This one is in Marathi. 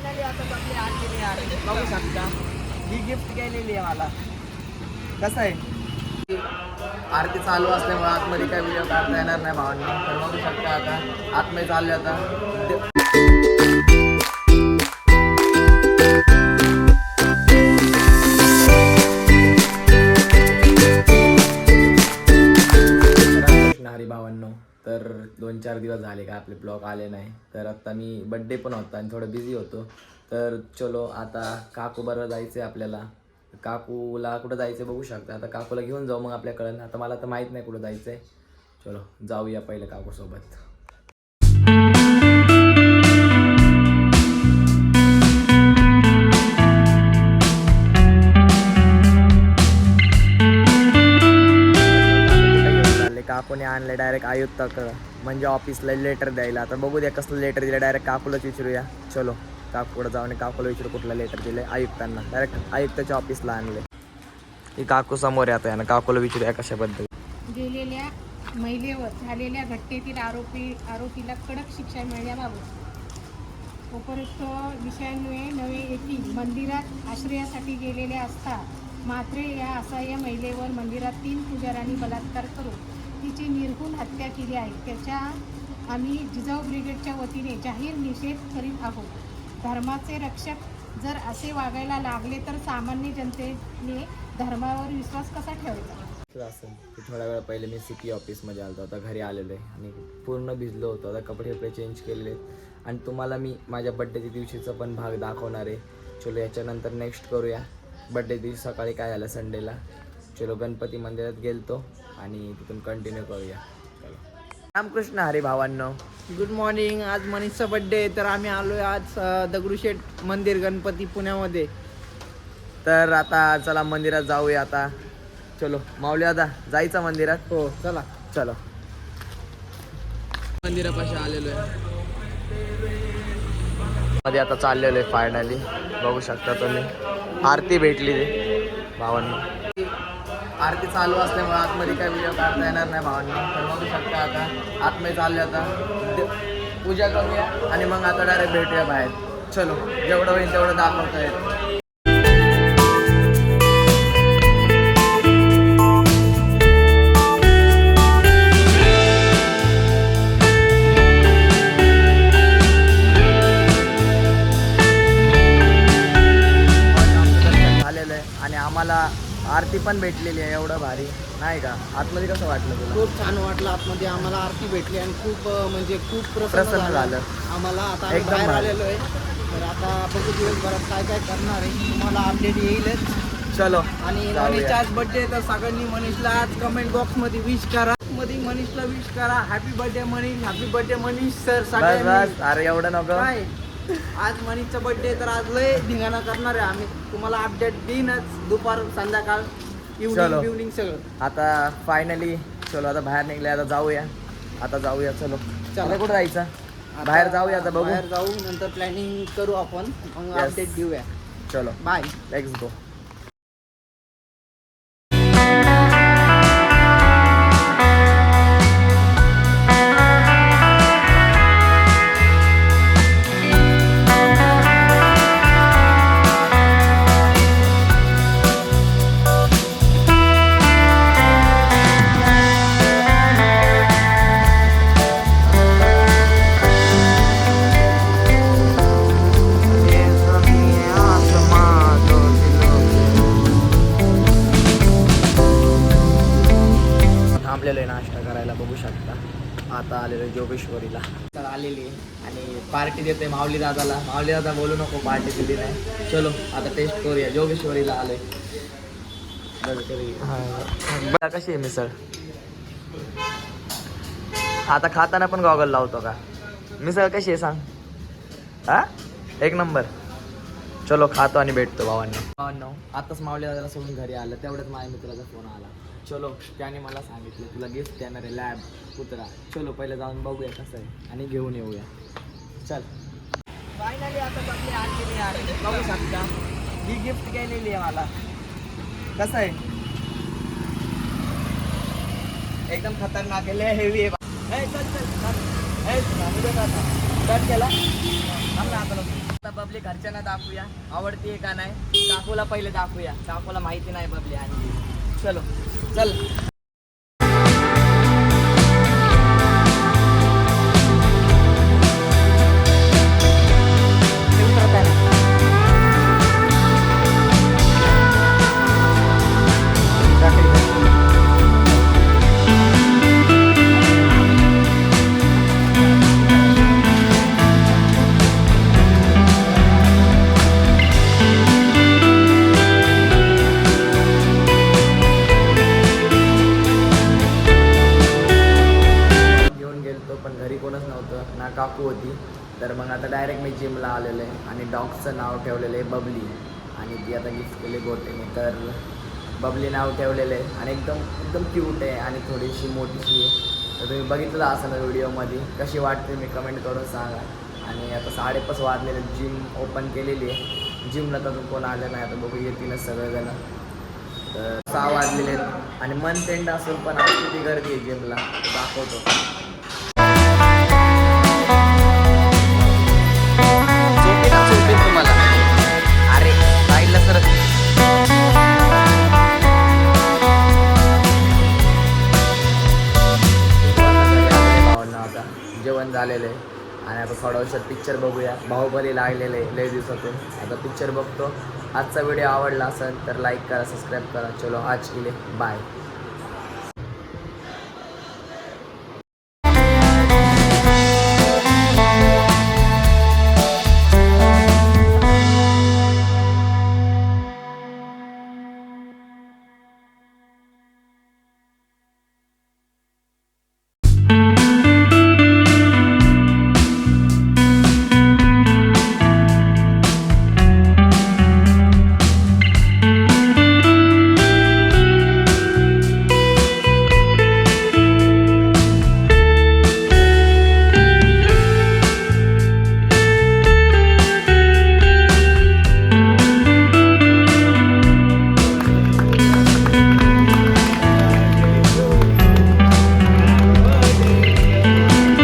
फायनली आता आपली आणलेली आहे, बघू शकता. ही गिफ्ट गेलेली आहे मला. कसं आहे, आरती चालू असल्यामुळे आतमध्ये काय व्हिडिओ काढता येणार नाही भावांना. तर बघू शकता आता आतमध्ये चालले आता. हरी भावांनो, तर 2-4 दिवस झाले का आपले ब्लॉग आले नाही. तर आता मी बड्डे पण होता आणि थोडं बिझी होतो. तर चलो आता काकू बरोबर जायचं आहे आपल्याला. काकूला कुठं जायचं बघू शकता. आता काकूला घेऊन जाऊ मग आपल्याकडं. आता मला तर माहीत नाही कुठं जायचं आहे. चलो जाऊया पहिलं काकूसोबत. काकूने आणले डायरेक्ट आयुक्ताकडं, म्हणजे ऑफिसला लेटर द्यायला. आता बघू द्या कसलं लेटर दिलं, डायरेक्ट काकूलाच विचारूया. चलो काकूकडं जाऊन काकूला विचारू कुठलं लेटर दिलं. आयुक्तांना डायरेक्ट आयुक्ताच्या ऑफिसला आणले. ही काकू समोर येत आहे ना, काकूला विचारूया कशाबद्दल. गेलेल्या महिलेवर झालेल्या घटनेतील आरोपीला कडक शिक्षा मिळण्याबाबत उपरोक्त विषयांमुळे नवे येथील मंदिरात आश्रयासाठी गेलेले असता मात्र या असहाय्य महिलेवर मंदिरात 3 पुजाऱ्यांनी बलात्कार करून तिची निर्घृण हत्या केली आहे. त्याच्या आम्ही जिजाऊ ब्रिगेडच्या वतीने जाहीर निषेध करीत आहोत. धर्माचे रक्षक जर असे वागायला लागले तर सामान्य जनतेने धर्मावर विश्वास कसा ठेवायचा. असेल की थोड्या वेळ पहिले मी सिटी ऑफिसमध्ये आलो होतो. आता घरी आलेलो आहे आणि पूर्ण भिजलो होतो. आता कपडे चेंज केलेले आणि तुम्हाला मी माझ्या बड्डेच्या दिवशीचा पण भाग दाखवणार आहे. चलो याच्यानंतर नेक्स्ट करूया. बड्डे दिवशी सकाळी काय झालं संडेला. चलो गणपती मंदिरात गेलतो आणि तिथून कंटिन्यू करूया. चलो रामकृष्ण हरी भावांनो, गुड मॉर्निंग. आज मनीषचा बड्डे आहे, तर आम्ही आलो आहे आज दगडूशेठ मंदिर गणपती पुण्यामध्ये. तर आता चला मंदिरात जाऊया आता. चलो माऊली दादा जायचं मंदिरात. हो चला. चलो मंदिरापाशी आलेलो आहे. मध्ये आता चाललेलो आहे फायनली. बघू शकता तुम्ही आरती भेटली भावांना. आरती चालू असल्यामुळे आतमध्ये काय व्हिडिओ काढता येणार नाही भावांना. तर बघू शकता आता आतमध्ये चालले आता पूजा करूया आणि मग आता डायरेक्ट भेटूया बाहेर. चलो जेवढं होईल तेवढं दाखवता येईल. आणि आम्हाला आरती पण भेटलेली आहे. एवढं भारी नाही का. आतमध्ये कसं वाटलं तुला. खूप छान वाटलं. आतमध्ये आम्हाला आरती भेटली आणि खूप म्हणजे खूप प्रसन्न झालं आम्हाला. आता आम्ही एकदम बाहेर भारी. आलेलो आहे. तर आता बघू दिवसभरात काय काय करणार आहे, तुम्हाला अपडेट येईलच. चलो आणि जाऊया. मनीषचा आज बड्डे, तर सगळ्यांनी मनीषला आज कमेंट बॉक्समध्ये विश करा. मध्ये मनीषला विश करा. Happy birthday Manish, happy birthday Manish sir. बस सगळ्यांनी बस अरे एवढं नको. काय आज मनीषचा बर्थडे, तर आज लय धिंगाणा करणार आहे आम्ही. तुम्हाला अपडेट देईनच दुपार संध्याकाळ चलो. इव्हनिंग सगळं. आता फायनली चलो आता बाहेर निघले. आता जाऊया. चलो चला. कुठं जायचं. आता बाहेर जाऊया आता बघू. बाहेर जाऊ, नंतर प्लॅनिंग करू आपण, मग Yes. अपडेट देऊया. चलो बाय. Let's go. थांबलेलो आहे नाश्ता करायला. बघू शकता आता आलेलो आहे जोगेश्वरीला. तर आलेली आहे आणि पार्टी देते माऊली दादाला. माऊली दादा बोलू नको पार्टी दिली नाही. चलो आता टेस्ट करूया. जोगेश्वरीला आलोय. कशी आहे मिसळ. आता खाताना पण गॉगल लावतो का. मिसळ कशी आहे सांग. हा एक नंबर. चलो खातो आणि भेटतो भावांना. आताच माऊली दादाला सोडून घरी आलं, तेवढ्यात माझ्या मित्राचा फोन आला. चलो त्याने मला सांगितलं तुला गिफ्ट देणार आहे लॅब कुत्रा. चलो पहिलं जाऊन बघूया कसं आहे आणि घेऊन येऊया. चल फायनली आता आपली आणलेली आहे, बघू शकता. ही गिफ्ट गेलेली आहे मला. कसं आहे एकदम खतरनाक आहे. हेवी आहे. चल चल चल. कट केला. आता बबली घरच्यांना दाखवूया आवडतीये का नाही. काकूला पहिले दाखवूया, काकूला माहिती नाही बबली आणली. चलो चल. घेऊन गेलतो पण घरी कोणच नव्हतं ना काकू होती. तर मग आता डायरेक्ट मी जिमला आलेलो आहे आणि डॉगचं नाव ठेवलेलं आहे बबली आणि ती आता गिफ्ट केली गोटेने. तर बबली नाव ठेवलेलं आहे आणि एकदम एकदम क्यूट आहे आणि थोडीशी मोठीशी आहे. तर तुम्ही बघितलं असं व्हिडिओमध्ये कशी वाटते मी कमेंट करून सांगा. आणि आता 5:30 वाजलेले, जिम ओपन केलेली आहे. जिमला तर कोण आलं नाही, आता बघू येतीलच सगळेजण. तर 6 वाजलेले आहेत आणि मंथ एंड असेल पण आज किती गर्दी आहे जिमला दाखवतो. तुम्हाला अरे साईडला सर आता जेवण झालेलं आहे आणि आता थोड्या वर्षात पिक्चर बघूया. बाहुबली लागलेलं आहे लय दिवसातून, आता पिक्चर बघतो. आजचा व्हिडिओ आवडला असेल तर लाईक करा, सबस्क्राईब करा. चलो आज के लिए बाय.